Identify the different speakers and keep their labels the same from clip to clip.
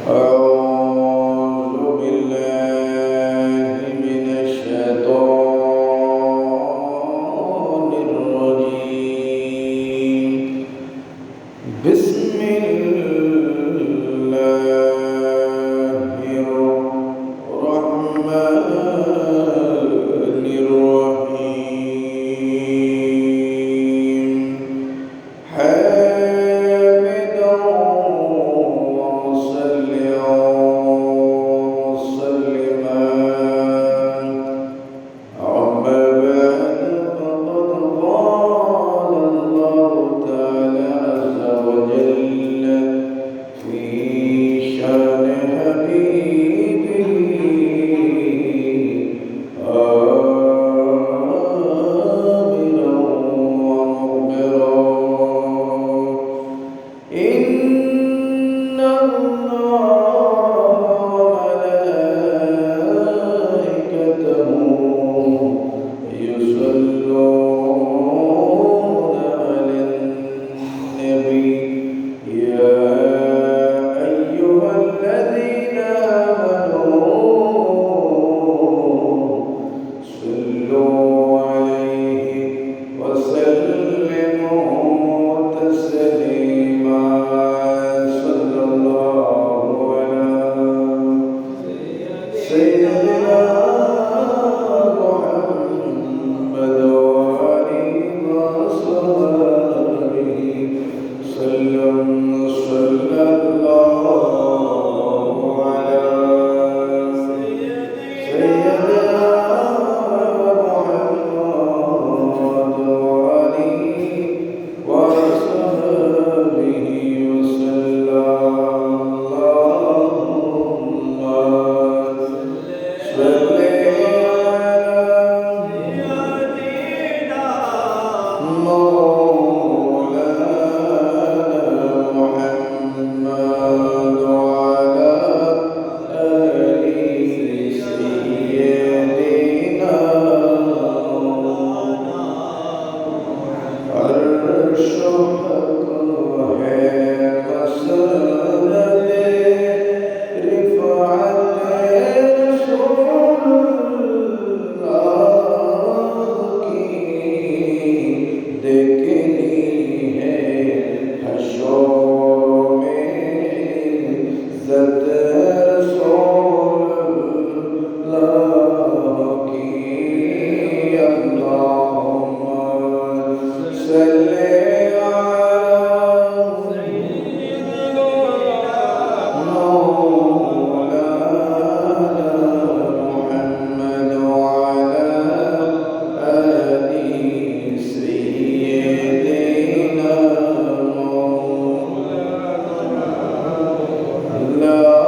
Speaker 1: أعوذ بالله من الشيطان الرجيم بسم الله الرحمن الرحيم حامدا ومصليا ومسلما أما بعد فقد قال الله تعالى عز وجل في شأن حبيبه آمرا ومخبرا إن الله وملائكته يصلون على النبي يا أيها الذين آمنوا صلوا عليه وسلموا تسليما صلى الله على سيدنا محمد وآله وصحبه وسلم صلى الله على سيدنا محمد وآله وصحبه وسلم اللهم صل Allah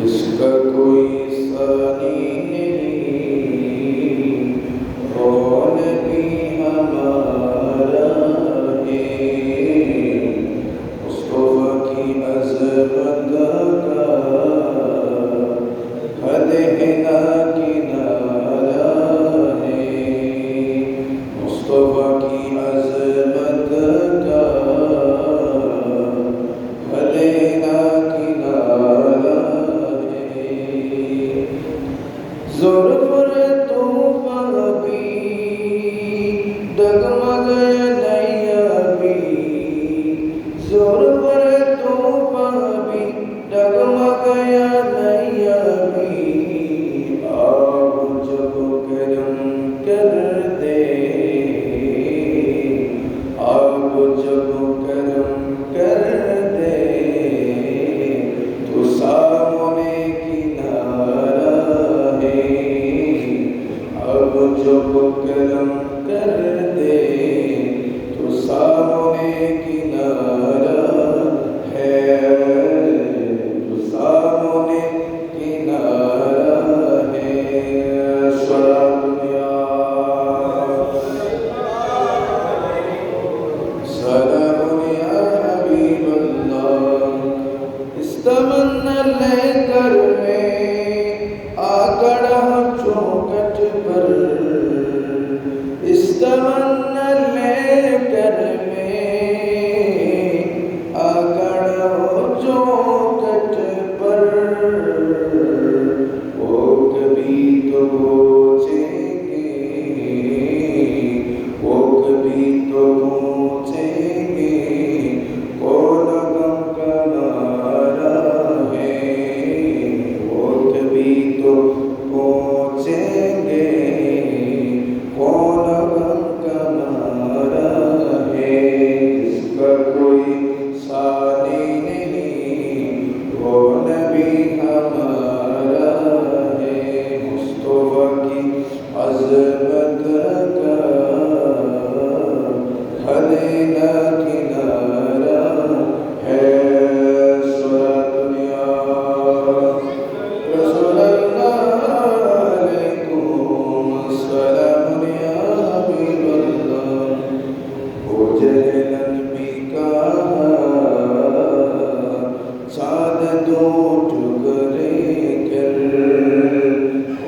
Speaker 1: इसका कोई सानी नहीं, कौन भी हमारा है। मुस्तफा की अज़मत का हद है ना किनारा है। मुस्तफा की अज़मत का हद है ना किनारा है। ज़ुल्फ़ तूफ़ान भी डगमग नैया भी, ज़ुल्फ़ तूफ़ान भी डगमग नैया भी। आप जब करम कर दे, आप जब करम कर दे, तो सामने किनारा है। अब जब करम कर दे, तो सामने किनारा है, तो सामने किनारा है। सलामुन या हबीबल्लाह। इस तमन्ना लेकर मैं आ खड़ा चौखट पर, इस तमन्ना लेकर मैं आ खड़ा चौखट पर। वो कभी तो पहुँचेंगे, वो कभी तो पहुँचेंगे, कौन गम का मारा है। वो कभी तो पहुँचेंगे, कौन गम का मारा है। इसका कोई सानी नहीं, वो नबी हमारा है। मुस्तफा की अज़मत का हद ना किनारा है। सलातुन या रसूलल्लाह अलैकुम, सलामुन या हबीबल्लाह। ओ जहलन भी कहा, चाँद दो टुकड़े कर।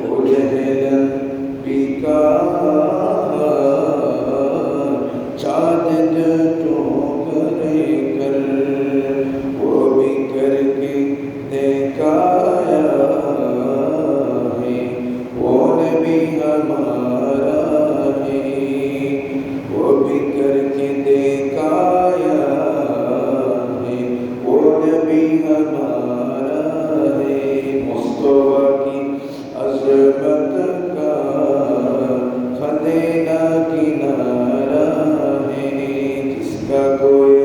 Speaker 1: ओ जहलन भी कहा, चाँद दो टुकड़े कर। वो भी करके दिखाया है, वो नबी हमारा है। वो भी करके दिखाया है, वो नबी हमारा है। मुस्तफा की अज़मत का खदे ना किनारा है। जिसका कोई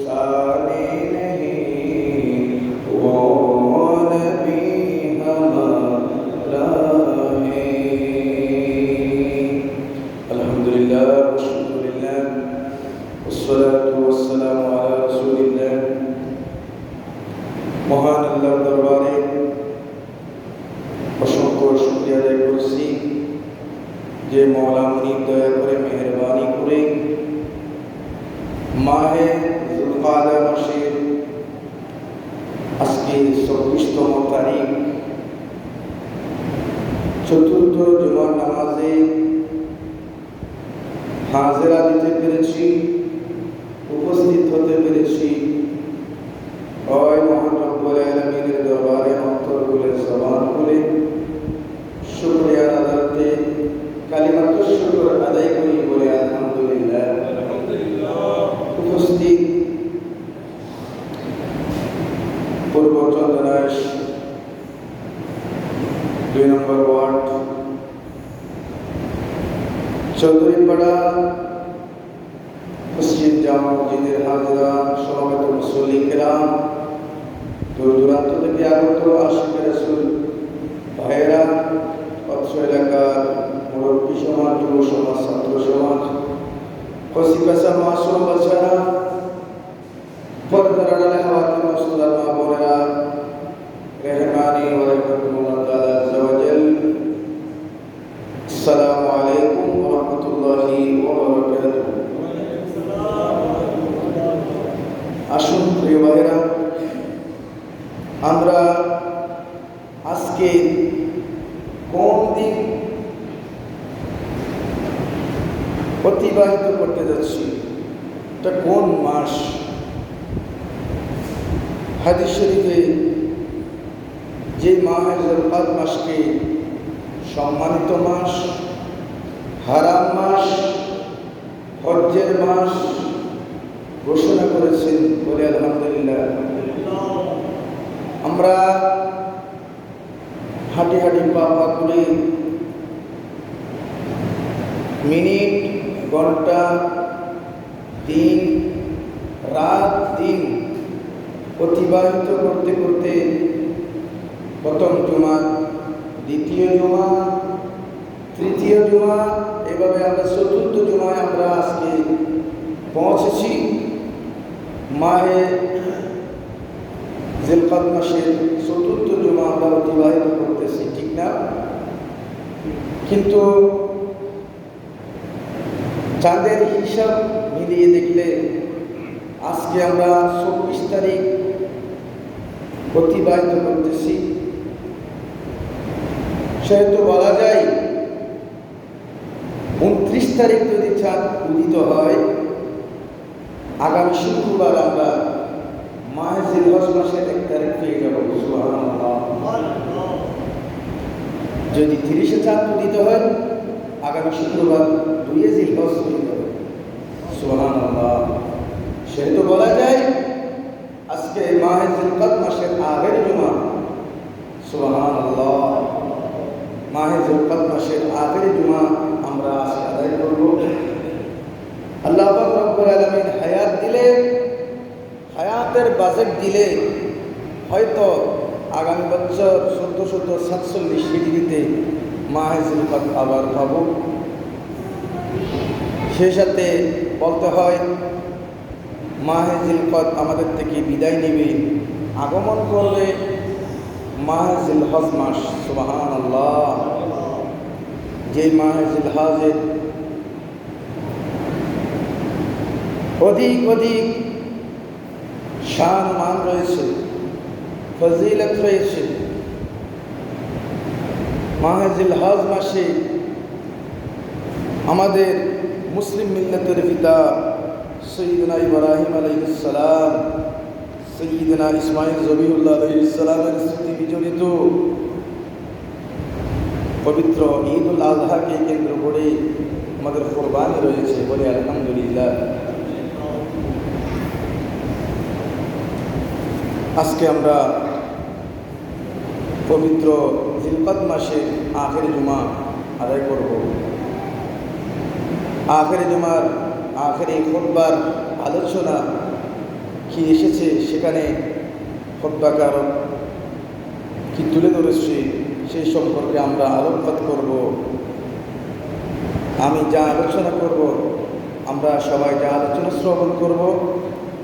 Speaker 1: सानी नहीं, वो नबी हमारा है। अल्हम्दुलिल्लाह शुक्रिल्लाह वस्सलातु वस्सलामु अला रसूलिल्लाह। মহান আল্লাহর দরবারে অসংখ্য শুকরিয়া আদায় করছি যে মওলা মুনিব দয়া করে মেহেরবানি করে মাহে যুলকাদা মাসের আজকে ২৪তম তারিখ, চতুর্থ জুমার নামাজে হাজিরা দিতে পেরেছি, উপস্থিত হতে পেরেছি। ওই মহান রব্বুল আলামিনের দরবারে অন্তর খুলে জবান খুলে শুকরিয়া আদাতে কালিমাতুশ শুকর আদায় করি বলে আলহামদুলিল্লাহ। উপস্থিত পূর্ব চন্দনাইশ ২ নম্বর ওয়ার্ড চৌধুরীপাড়া মসজিদ জামা মসজিদের হাজিরা, সমবেত মুসল্লি কেরাম, দূর দূরান্ত থেকে আগত আশিক রাসূল ভাইয়েরা, অত্র এলাকার মুরব্বী সমাজ, যুব সমাজ, ছাত্র সমাজ, কচিকাঁচা মাসুম বাচ্চারা, পর্দা রহিমাহুল্লাহ তাআলা আযজা ওয়া জাল। আসসালামু আলাইকুম ওয়া রাহমাতুল্লাহি ওয়া বারাকাতুহু। আসুন প্রিয় ভাইরা, আমরা আজকে কোন দিন অতিবাহিত করতে যাচ্ছি, এটা কোন মাস? হাদিস শরীফে যে মাহে জিলকাদ মাসকে সম্মানিত মাস, হারাম মাস, হজ্জের মাস ঘোষণা করেছেন, বলে আলহামদুলিল্লাহ। আমরা হাঁটি হাঁটি পা পা করে মিনিট, ঘন্টা, দিন, রাত, দিন অতিবাহিত করতে করতে প্রথম জুমা, দ্বিতীয় জুমা, তৃতীয় জুমা, এভাবে আমরা চতুর্থ জুমায় আমরা আজকে পৌঁছেছি। মাহে জিলকাদ মাসের চতুর্থ জুমা আমরা অতিবাহিত করতেছি, ঠিক না? কিন্তু চাঁদের হিসাব মিলিয়ে দেখলে আজকে আমরা 24 তারিখ অতিবাহিত করতেছি। সেহেতু বলা যায় 29 তারিখ যদি চাঁদ উদিত হয়, আগামী শুক্রবার আমরা মাহে জিলহজ মাসের 1 তারিখ পেয়ে যাব। সুবহানাল্লাহ। যদি 30-এ চাঁদ উদিত হয়, আগামী শুক্রবার 2 জিলহজ হয়ে যাবে। সুবহানাল্লাহ। সেহেতু বলা যায় আজকে মাহে জিলকাদ মাসের আগের জুমা। সুবহানাল্লাহ। মাহে জিলকাদ মাসের আগের জুমা আমরা আজকে আদায় করব। আল্লাহ পাক রব্বুল আলামিন হায়াত দিলে, হায়াতের বাজেট দিলে হয়তো আগামী বছর 1447 হিজরিতে মাহে জিলকাদ আবার পাব। সেই সাথে বলতে হয় মাহে জিলকাদ আমাদের থেকে বিদায় নেবে, আগমন করবে মাহে জিলহজ মাস। সুবহানাল্লাহ। যে মাহে জিলহজের অধিক অধিক শান মান রয়েছে, ফজিলত রয়েছে। মাহে জিলহজ মাসে আমাদের মুসলিম মিল্লাতের পিতা সৈয়দনা ইব্রাহিম আলাইহিস সালাম, সৈয়দনা ইসমাইল জবিউল্লাহ আলাইহিস সালামের স্মৃতি বিজড়িত পবিত্র ঈদ উল আজহাকে কেন্দ্র করে আমাদের কোরবানি রয়েছে, বলে আলহামদুলিল্লাহ। আজকে আমরা পবিত্র জিলকাদ মাসের আখেরি জুমা আদায় করব। আখেরি জুমার আখেরি খুতবার আলোচনা কি এসেছে, সেখানে খুতবাকার কি তুলে ধরেছে সেই সম্পর্কে আমরা আলোকপাত করব। আমি যা আলোচনা করব, আমরা সবাই যা আলোচনা শ্রবণ করব,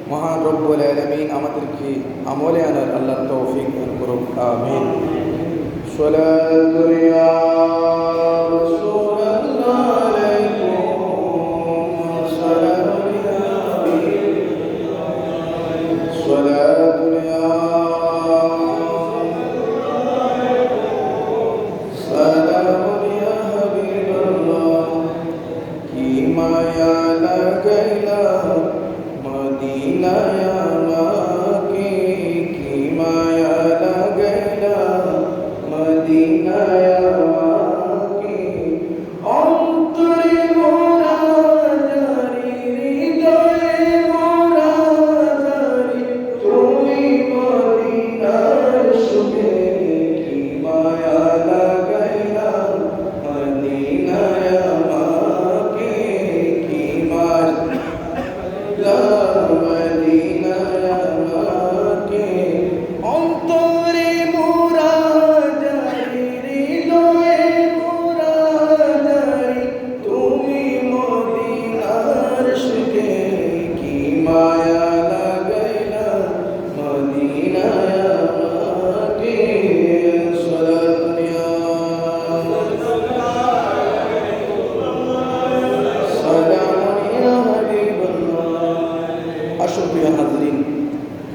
Speaker 1: মহান রব্বুল আলামিন আমাদেরকে আমলে আনার আল্লাহ তৌফিক দান করুন। আমিন। সালাতু ইয়া রাসূলুল্লাহ আলাইকুম সালাতু ইয়া হাবিব, সালাতু ইয়া সালাতু ইয়া হাবিবাল্লাহ। কি মায়া লাগাইলা মদিনায় আমাকে, কি মায়া লাগাইলা মদিনায় আমাকে।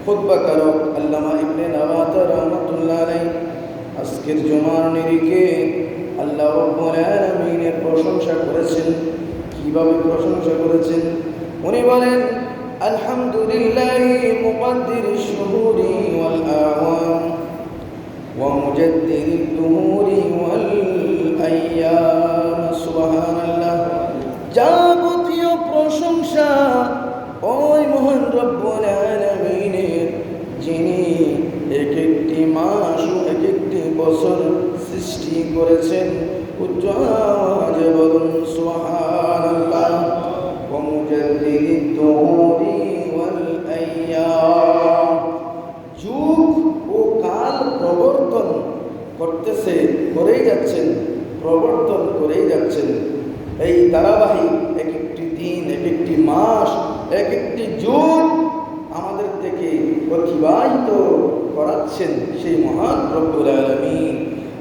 Speaker 1: খুতবাকারক আল্লামা ইবনে নওয়াত রাহমাতুল্লাহ আলাইহি আজকের জুমার নিরিখে আল্লাহ রাব্বুল আলামিনের প্রশংসা করেছেন। কিভাবে প্রশংসা করেছেন? উনি বলেন, আলহামদুলিল্লাহি মুকদ্দিরিশ শুহুরি ওয়াল আওয়াম ওয়া মুজাদ্দিদিদ দুহুরি ওয়াল আইয়াম। সুবহানাল্লাহ। যাবতীয় প্রশংসা ওই মহান রব্বুল আলামিনের, যিনি এক একটি মাস ও এক একটি বছর সৃষ্টি করেছেন। উচ্চ আওয়াজে বলুন সুবহানাল্লাহ। ওয়া মুজাদ্দিদিদ দুহুরি ওয়াল আইয়াম। যুগ ও কাল প্রবর্তন করতেছে, করেই যাচ্ছেন, প্রবর্তন করেই যাচ্ছেন। এই ধারাবাহিক এক একটি দিন, এক একটি মাস, এক একটি যুগ আমাদের থেকে অতিবাহিত করাচ্ছেন সেই মহান রব্বুল আলামিন।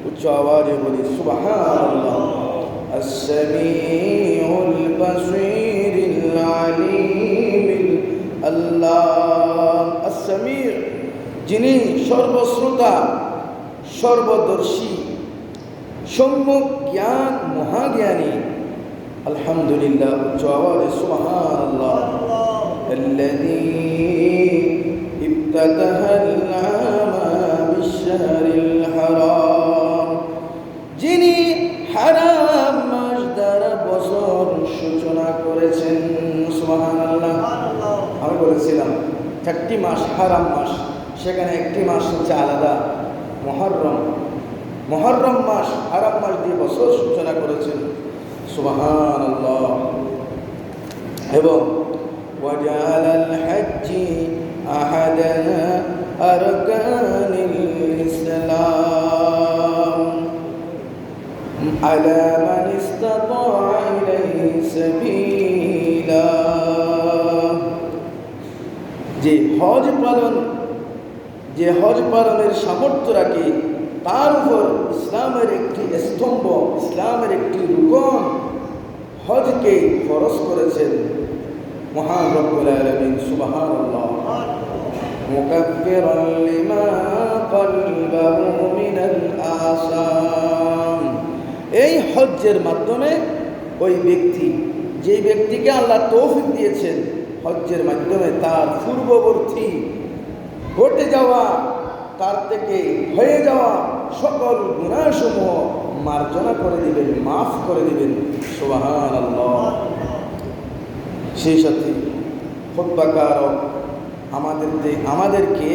Speaker 1: উচ্চ আওয়াজে বলি সুবহানাল্লাহ। আস-সামিউল বাসীরিল আলীমিল আল্লাহ। আস-সামি', যিনি সর্বশ্রোতা, সর্বদর্শী, সম্যক জ্ঞান, মহাজ্ঞানী। আলহামদুলিল্লাহ। উচ্চ আওয়াজে সুবহানাল্লাহ। الذي افتتح العام بالشهر الحرام, যিনি হারাম মাস দ্বারা বছর সূচনা করেছেন। সুবহানাল্লাহ। আমি বলেছিলাম চারটি মাস হারাম মাস, সেখানে একটি মাস হচ্ছে আলাদা, মুহররম। মুহররম মাস হারাম মাস দিয়ে বছর সূচনা করেছেন। সুবহানাল্লাহ। এবং وجعل الحج أحد أركان الإسلام على من استطاع إليه سبيلا। যে হজ পালনের সামর্থ্য রাখে তার উপর ইসলামের একটি স্তম্ভ, ইসলামের একটি রুকন হজকে ফরজ করেছেন মহান রব্বুল আলামিন। সুবহানাল্লাহ। মুকাফফিরান লিমা ক্বালবাহু মিনাল আসাম। এই হজ্জের মাধ্যমে ওই ব্যক্তি, যে ব্যক্তিকে আল্লাহ তৌফিক দিয়েছেন হজ্জের মাধ্যমে, তার পূর্ববর্তী ঘটে যাওয়া, তার থেকে হয়ে যাওয়া সকল গুনাহসমূহ মার্জনা করে দিবেন, মাফ করে দিবেন। সুবহানাল্লাহ। সেই সাথে খুতবাকারক আমাদেরকে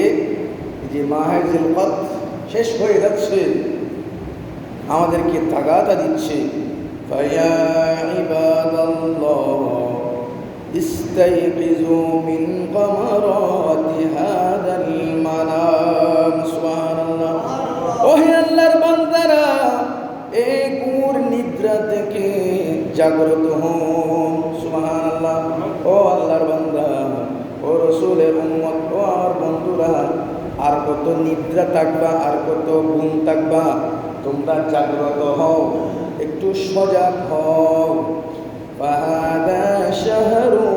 Speaker 1: যে মাহে জিলকদ শেষ হয়ে যাচ্ছে, আমাদেরকে তাগাদা দিচ্ছে। ফায়া ইবাদাল্লাহ ইস্তাইকিজু মিন কামারাতি হাদাল মানাম। সুবহানাল্লাহ। ওহে আল্লাহর বান্দারা, এই গূঢ় নিদ্রা থেকে জাগ্রত হন। সুবহানাল্লাহ। ও আল্লাহর বান্দা, ও রাসূলের উম্মত, ও আমার বন্ধুরা, আর কত নিদ্রা থাকবা, আর কত ঘুম থাকবা? তোমরা জাগ্রত হও, একটু সজাগ হও। ফাহাদা শাহরু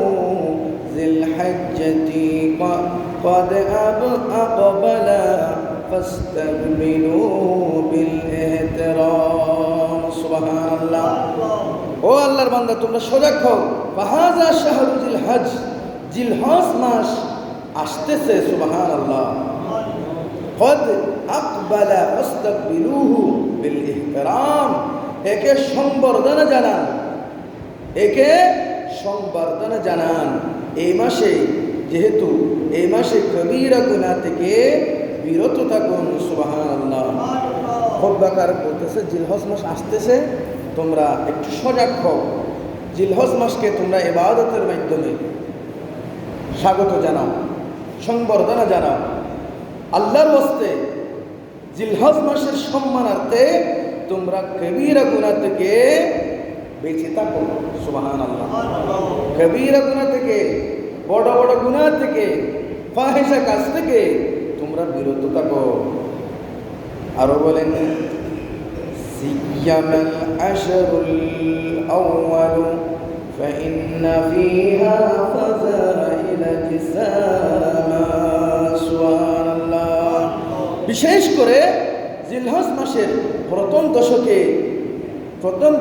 Speaker 1: যিল হজ্জতি ক্বাদ আকবালা ফাস্তাকবিলু বিল ইহতিরাম। সুবহানাল্লাহ। ও আল্লাহর বান্দা, তোমরা সজাগ হও। ফাহাদা শাহরু যিল হজ, জিলহজ মাস আসতেছে। সুবহানাল্লাহ। ক্বাদ আকবালা ফাস্তাকবিলুহু বিল ইহতিরাম। একে সংবর্ধনা জানান, একে সংবর্ধনা জানান। এই মাসে, যেহেতু এই মাসে কবিরা গুনাহ থেকে বিরত থাকুন। সুবহানাল্লাহ। খুতবাকার বলতেছে জিলহজ মাস আসতেছে, তোমরা একটু সজাগ হও। জিলহজ মাসকে তোমরা ইবাদতের মাধ্যমে স্বাগত জানাও, সংবর্ধনা জানাও। আল্লাহর ওয়াস্তে জিলহজ মাসের সম্মানার্থে তোমরা কবিরা গুনাহ থেকে বেঁচে থাকো। সুবহানাল্লাহ। কবিরা গুনাহ থেকে, বড় বড় গুনাহ থেকে, ফাহিশা কাজ থেকে তোমরা বিরত থাকো। আরো বলেন, সিয়ামাল আশরুল আউয়াল فإن فيها فضائل جساما. বিশেষ করে জিলহজ মাসের প্রথম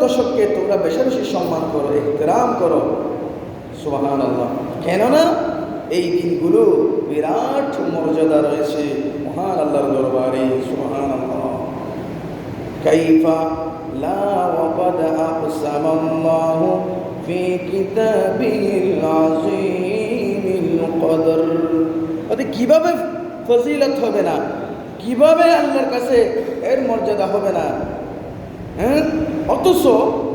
Speaker 1: দশকে তোমরা বেশি বেশি সম্মান করো, ইহতিরাম করো। সুবহানাল্লাহ। কেননা এই দিনগুলো বিরাট মর্যাদা রয়েছে মহান আল্লাহর দরবারে। সুবহানাল্লাহ। কাইফা লা ওয়াকাদ আকসামাল্লাহু ফি কিতাবিল আযীমিল কদর। কিভাবে ফজিলত হবে না, কিভাবে আল্লাহর কাছে এর মর্যাদা হবে না, অথচ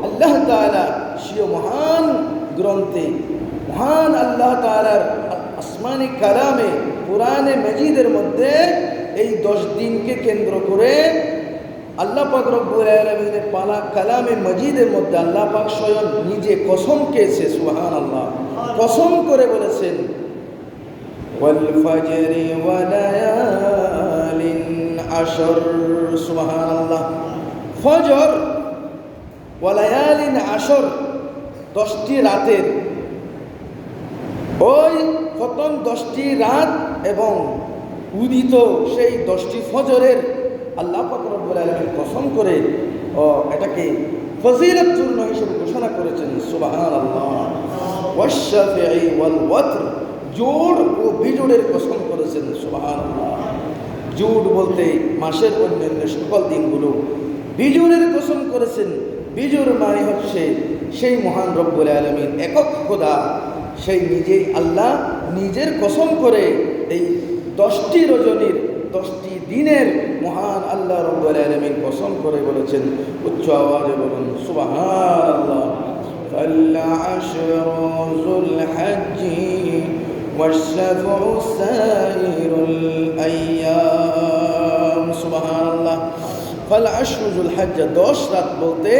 Speaker 1: আল্লাহ তাআলা স্বীয় মহান গ্রন্থে, মহান আল্লাহ তাআলার আসমানি কালামে, কুরআনে মাজিদের মধ্যে এই 10 দিনকে কেন্দ্র করে আল্লাহ পাক রব্বুল আলামিনের পালা কালামে মাজিদের মধ্যে আল্লাহ পাক স্বয়ং নিজে কসম খেয়েছে। সুবহানাল্লাহ। কসম করে বলেছেন ওয়াল ফাজরি ওয়া লায়ালিন আশর। সুবহানাল্লাহ। ফজর ওয়া লায়ালিন আশর, 10টি রাতের, ওই প্রথম 10টি রাত এবং উদিত সেই 10টি ফজরের আল্লাহ পাক রব্বুল আলামিন কসম করে এটাকে ফজিলতপূর্ণ হিসেবে ঘোষণা করেছেন। সুবহানাল্লাহ। ওয়াশ-শাফিঈ ওয়াল ওয়াতর, জোড় ও বিজোড়ের কসম করেছেন। সুবহানাল্লাহ। জোড় বলতে মাসের অন্যান্য সকল দিনগুলো, বিজোড়ের কসম করেছেন। বিজোড় মানে হচ্ছে সেই মহান রব্বুল আলামিন একক খোদা, সেই নিজেই আল্লাহ নিজের কসম করে এই 10টি রজনীর 10টি দিনের মহান আল্লাহ রব্বুল আলামিন কসম করে বলেছেন। উচ্চ আওয়াজে বলুন সুবহানাল্লাহ। فالعشر ذو الحج والشفع سائر الأيام। সুবহানাল্লাহ। فالعشر ذو الحج, 10 রাত বলতে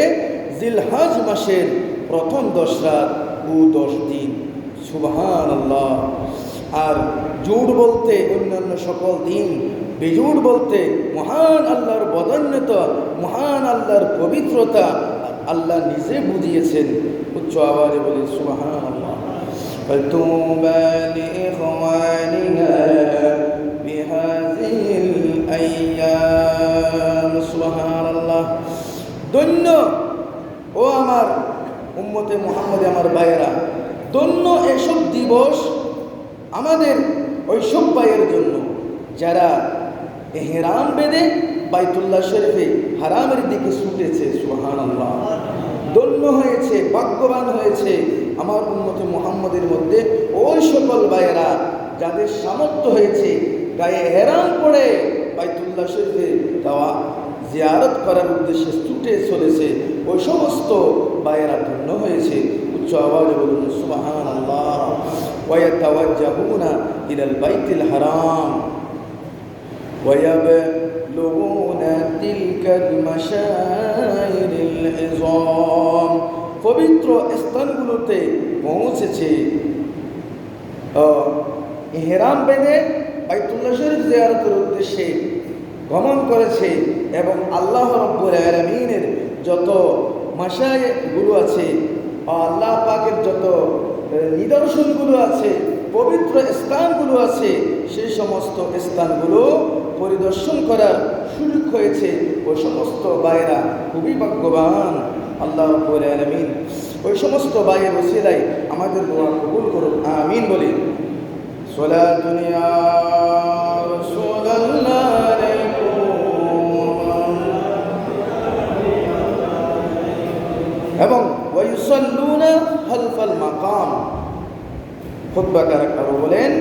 Speaker 1: জিলহজ মাসের প্রথম 10 রাত ও 10 দিন। সুবহানাল্লাহ। আর জোড় বলতে অন্যান্য সকল দিন, বেজোড় বলতে মহান আল্লাহর বদান্যতা, মহান আল্লাহর পবিত্রতা আল্লাহ নিজে বুঝিয়েছেন। উচ্চ আওয়াজে বলি সুবহানাল্লাহ। ফাতুবা লিইখওয়ানিনা বিহাযিল আইয়াম। সুবহানাল্লাহ। ধন্য ও আমার উম্মতে মুহাম্মদে, আমার ভাইয়েরা, ধন্য এসব দিবস আমাদের ওইসব ভাইয়ের জন্য যারা ইহরাম বেঁধে বাইতুল্লাহ শরীফে হারামের দিকে ছুটেছে। সুবহানাল্লাহ। ধন্য হয়েছে, ভাগ্যবান হয়েছে আমার উম্মতে মুহাম্মদের মধ্যে ওই সকল ভাইয়েরা যাদের সামর্থ্য হয়েছে গায়ে ইহরাম পরে বাইতুল্লাহ শরীফে যাওয়া জিয়ারত করার উদ্দেশ্যে ছুটে চলেছে। ওই সমস্ত ভাইয়েরা ধন্য হয়েছে। উচ্চ আওয়াজে বলুন সুবহানাল্লাহ। ওয়ায়াতাওয়াজ্জাহুনা ইলাল বাইতিল হারাম ওয়ায়াবলুগুনা তিলকাল মাশাইরিল ইযাম। পবিত্র স্থানগুলোতে পৌঁছেছে, ইহরাম বেঁধে বাইতুল্লাহ শরীফ জিয়ারতের উদ্দেশ্যে গমন করেছে এবং আল্লাহ রাব্বুল আলামিনের যত মাশায়েখগুলো আছে, আল্লাহ পাকের যত নিদর্শনগুলো আছে, পবিত্র স্থানগুলো আছে, সেই সমস্ত স্থানগুলো পরিদর্শন করার সুযোগ হয়েছে। ওই সমস্ত ভাইয়েরা খুবই ভাগ্যবান। আল্লাহ রাব্বুল আলামিন ওই সমস্ত ভাইয়ের ওসিলায় আমাদের দোয়া কবুল করুন, আমিন বলি। সালাতুন ইয়া রাসূলুল্লাহ এবং ওয়ায়ুসাল্লুনা খালফাল মাকাম। খুতবাকার আরো বলেন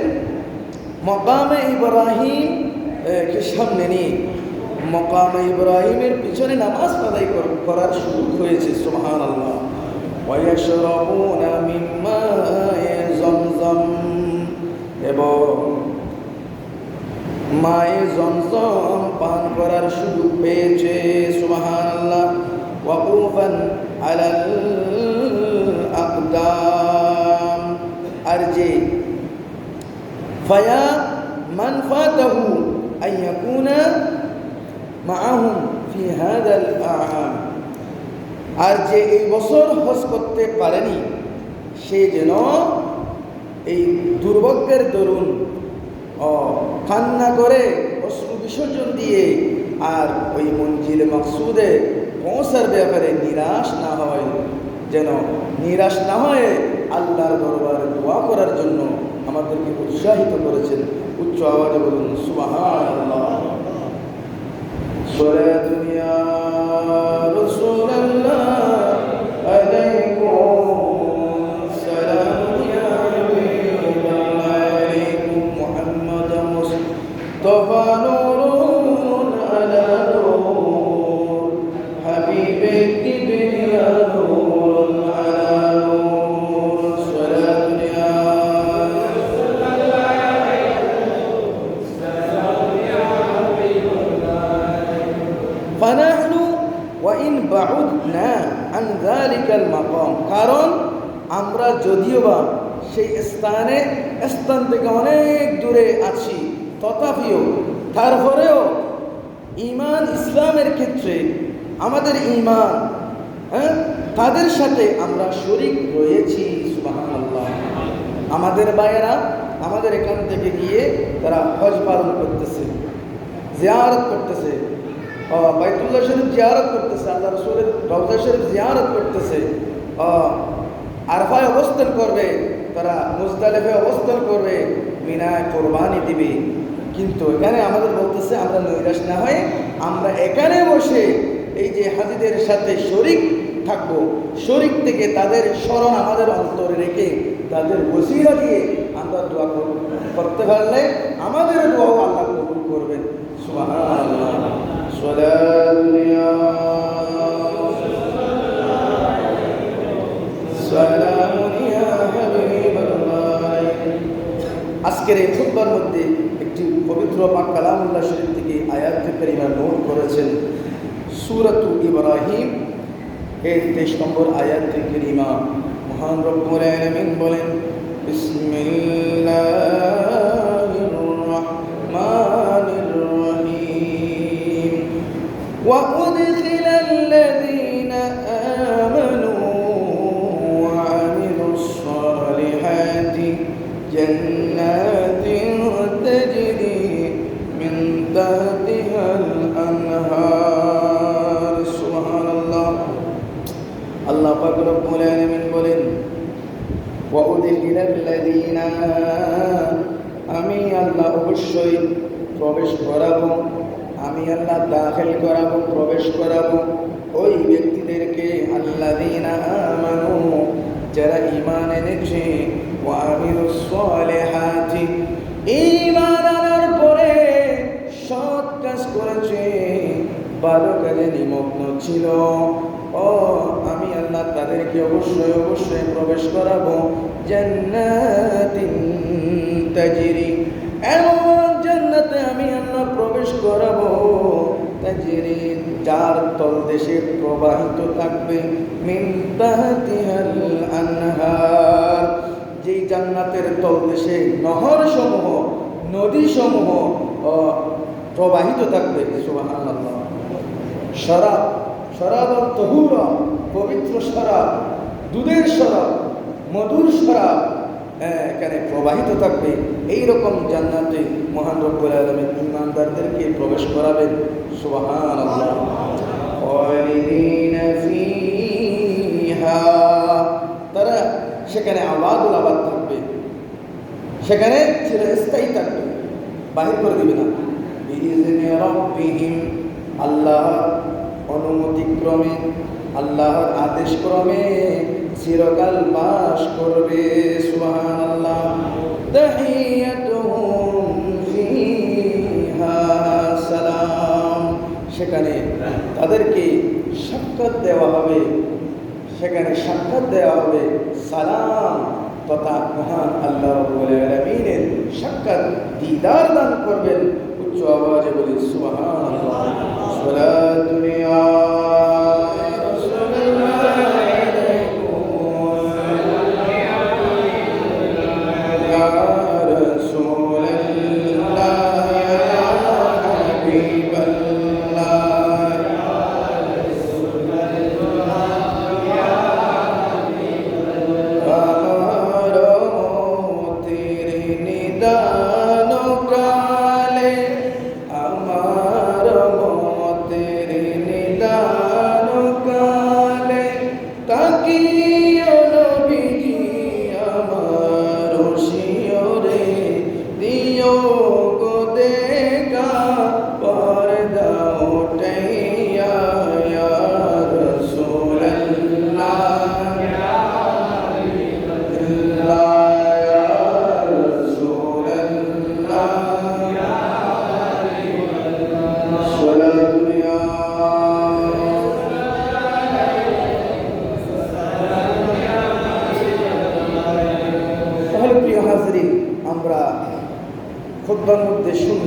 Speaker 1: মাকামে ইব্রাহিম কে সামনে নিয়ে মাকামে ইব্রাহিমের পিছনে নামাজ আদায় করার সুযোগ হয়েছে। সুবহানাল্লাহ। ওয়ায়াশরাবুনা মিন মায়ে জমজম, এবং মায়ে জমজম পান করার সুযোগ পেয়েছে। সুবহানাল্লাহ। ওয়াকুফান আলাল আকদাম, আর যে ফায়া মান ফাতাহু আন ইয়াকুনা মাআহুম ফি হাদাল আ'আম, আর যে এই বছর হজ করতে পারেনি সে যেন এই দুর্ভাগ্যের দরুন কান্না করে অশ্রু বিসর্জন দিয়ে আর ওই মঞ্জিল মাকসুদে পৌঁছার ব্যাপারে নিরাশ না হয়, যেন নিরাশ না হয়ে আল্লাহর দরবারে দোয়া করার জন্য আমাদেরকে উৎসাহিত করেছেন। উচ্চ আওয়াজে বলুন সুবহানাল্লাহ। সালাতুন ইয়া রাসূলুল্লাহ আলাইকুম সালাম ইয়া হাবিবাল্লাহ আলাইকুম মুহাম্মাদুর মুস্তাফা নূরুন আলা নূর হাবিবে কিবরিয়া নূরুন আলা নূর সালাতুন ইয়া فنحن وإن بعدنا عن ذلك المقام, কারণ আমরা যদিও বা সেই স্থান থেকে অনেক দূরে আছি, তথাপিও তারপরেও ঈমান ইসলামের ক্ষেত্রে আমাদের ঈমান তাদের সাথে আমরা শরীক রয়েছি। সুবহানাল্লাহ। আমাদের ভাইয়েরা আমাদের এখান থেকে গিয়ে তারা হজ পালন করতেছে, জিয়ারত করতেছে, বাইতুল্লাহ শরীফ জিয়ারত করতেছে, আল্লাহ রাসূলের রওজা শরীফ জিয়ারত করতেছে, আরফায় অবস্থান করবে, তারা মুজদালিফায় অবস্থান করবে, মিনায় কোরবানি দিবে। কিন্তু এখানে আমাদের বলতেছে আমরা নৈরাশ না হয়ে আমরা এখানে বসে এই যে হাজীদের সাথে শরীক থাকবো, শরীক থেকে তাদের স্মরণ আমাদের অন্তরে রেখে তাদের ওসিলা দিয়ে আমরা দোয়া করতে পারলে আমাদের দোয়াও আল্লাহ কবুল করবেন। সুবহানাল্লাহ। আজকের এই খুতবার মধ্যে একটি পবিত্র পাক কালামুল্লাহ শরীফ থেকে আয়াত কারিমা নোট করেছেন। সূরাতু ইব্রাহিম এর 23 নম্বর আয়াত কারিমা মহান রব্বুল আলামিন বলেন, বিসমিল্লাহির রাহমানির রহিম ওয়া উদখিলাল্লাযীনা আমানু ওয়া আমিলুস সালিহাতি জান্নাতিন তাজরি মিন তাহতিহাল আনহার। সুবহানাল্লাহ। আল্লাহ পাক রব্বুল আলামিন বলেন, ওয়া উদখিলাল্লাযীনা, আমি আল্লাহ অবশ্যই প্রবেশ করাবো, আমি আল্লাহ দাখিল করাবো, প্রবেশ করাবো ওই ব্যক্তিদেরকে আল্লাযীনা আমানু, যারা ঈমান এনেছে, ওয়া আমিলুস সালিহাতি, ঈমান আনার পরে সৎ কাজ করেছে, ভালো কাজে নিমগ্ন ছিল, আমি আল্লাহ তাদেরকে অবশ্যই অবশ্যই প্রবেশ করাবো জান্নাতিন তাজরি, এমন জান্নাতে আমি আল্লাহ প্রবেশ করাবো তাজরি, যার তলদেশে প্রবাহিত থাকবে মিন তাহতিহাল আনহার, যেই জান্নাতের তলদেশে নহর সমূহ, নদী সমূহ প্রবাহিত থাকবে। সুবহানাল্লাহ। শরাব, শরাব তহুরা, পবিত্র শরাব, দুধের শরাব, মধুর শরাব এখানে প্রবাহিত থাকবে। এইরকম জান্নাতে মহান রব্বুল আলামিন ঈমানদারদেরকে প্রবেশ করাবেন। সুবহানাল্লাহ। খালিদিনা ফিহা, তারা সেখানে আবাদুল আবাদ থাকবে, সেখানে চিরস্থায়ী থাকবে, বাহির করে দিবে না। বিইজনি রাব্বিহিম, আল্লাহর অনুমতিক্রমে, আল্লাহর আদেশ ক্রমে চিরকাল বাস করবে। সুবহানাল্লাহ। তাহিয়াতুহুম ফিহা সালাম, সেখানে তাদেরকে সাক্ষাৎ দেওয়া হবে, সেখানে সাক্ষাৎ দেওয়া হবে সালাম তথা মহান আল্লাহ রাব্বুল আলামিনের সাক্ষাৎ দিদার দান করবেন। উচ্চ আওয়াজে বলি সুবহানাল্লাহ। সালাতুন ইয়া রাসূলুল্লাহ আলাইকুম ইয়া রাসূলুল্লাহ ইয়া হাবিবাল্লাহ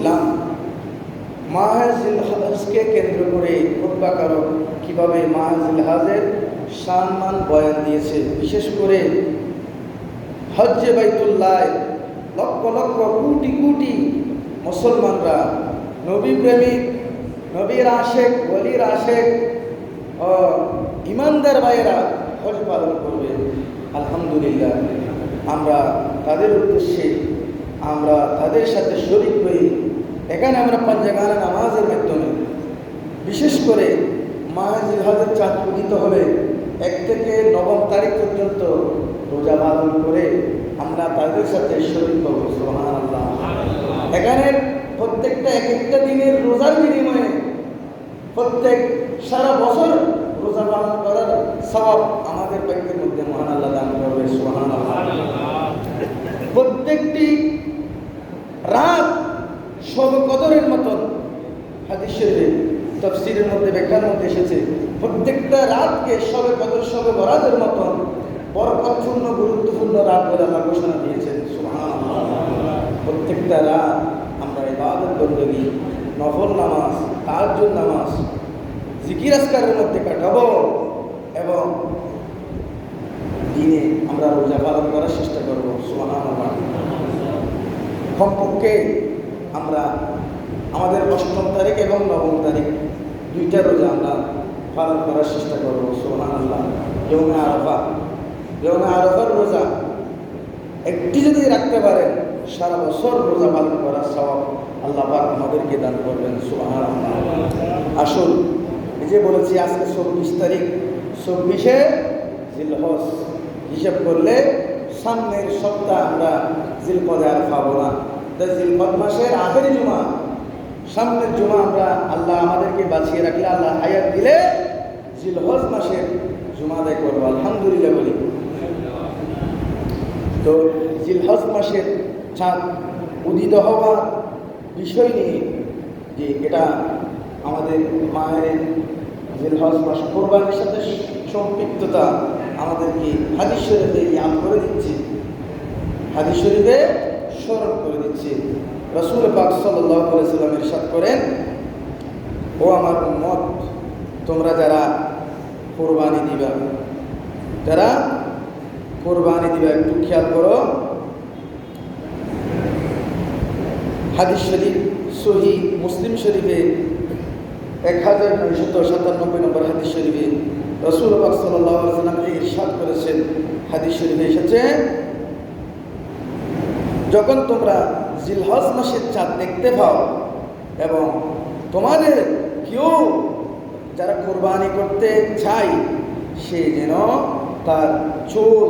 Speaker 1: শুনলাম মাহে জিলহজকে কেন্দ্র করে খুতবাকারক কীভাবে মাহে জিলহজের সম্মান বয়ান দিয়েছে। বিশেষ করে হজ্জে বাইতুল্লাহ লক্ষ লক্ষ কোটি কোটি মুসলমানরা নবী প্রেমিক, নবীর আশেক, ওলির আশেক ও ইমানদার ভাইয়েরা হজ পালন করবে। আলহামদুলিল্লাহ, আমরা তাদের উদ্দেশ্যে আমরা তাদের সাথে শরীক হই। এখানে আমরা পাঞ্জাগানা নামাজের মাধ্যমে বিশেষ করে মাহে জিলহজের চাঁদ উদিত হলে 1 থেকে 9 তারিখ পর্যন্ত রোজা পালন করে আমরা তাদের সাথে শরীক হব। সুবহানাল্লাহ। এখানে প্রত্যেকটা এক একটা দিনের রোজার বিনিময়ে প্রত্যেক সারা বছর রোজা পালন করার সওয়াব আমাদের ব্যক্তির মধ্যে মহান আল্লাহ দান করবে। সুবহানাল্লাহ। প্রত্যেকটি রাত শবে কদরের মতন হাদিস শরীফে তাফসীরের মধ্যে ব্যাখ্যার মধ্যে এসেছে, প্রত্যেকটা রাতকে শবে কদর, শবে বরাতের মতন বরকতপূর্ণ গুরুত্বপূর্ণ রাত বলে আল্লাহ ঘোষণা দিয়েছেন। সুবহানাল্লাহ। প্রত্যেকটা রাত আমরা ইবাদত বন্দেগী, নফল নামাজ, তাহাজ্জুদ নামাজ, জিকির আজকারের মধ্যে কাটাবো এবং দিনে আমরা রোজা পালন করার চেষ্টা করব। সুবহানাল্লাহ। কমপক্ষে আমরা আমাদের 8 তারিখ এবং 9 তারিখ 2টা রোজা আমরা পালন করার চেষ্টা করব। সুবহানাল্লাহ। ইয়ৌমে আরাফা, ইয়ৌমে আরাফার রোজা একটি যদি রাখতে পারেন সারা বছর রোজা পালন করার সওয়াব আল্লাহ পাক আমাদেরকে দান করবেন। সুবহানাল্লাহ। আসল এই যে বলেছি আজকে 24 তারিখ, 24শে জিলহজ হিসাব করলে সামনের সপ্তাহ আমরা জিলকদে আর পাবো না। জিলকদ মাসের আখেরি জুমা, সামনের জুমা আমরা আল্লাহ আমাদেরকে বাঁচিয়ে রাখলে, আল্লাহ হায়াত দিলে জিলহজ মাসের জুমা আদায় করবো। আলহামদুলিল্লাহ বলি। তো জিলহজ মাসের চাঁদ উদিত হওয়ার বিষয় নিয়ে যে এটা আমাদের মায়ের জিলহজ মাস কোরবানির সাথে সম্পৃক্ততা আমাদেরকে হাদিস শরীফে ইয়াদ করে দিচ্ছে, হাদিস শরীফে স্মরণ করে দিচ্ছে। রাসূল পাক সাল্লাল্লাহু আলাইহি ওয়াসাল্লাম ইরশাদ করেন, ও আমার উম্মত, তোমরা যারা কোরবানি দিবা, যারা কোরবানি দিবা, একটু খেয়াল করো। হাদিস শরীফ সহিহ মুসলিম শরীফে 1997 নম্বর হাদিস শরীফে রাসূল পাক সাল্লাল্লাহু আলাইহি ওয়াসাল্লাম ইরশাদ করেছেন, হাদিস শরীফে এসেছে, যখন তোমরা জিলহজ মাসের চাঁদ দেখতে পাও এবং তোমাদের কেউ যারা কোরবানি করতে চায় সে যেন তার চুল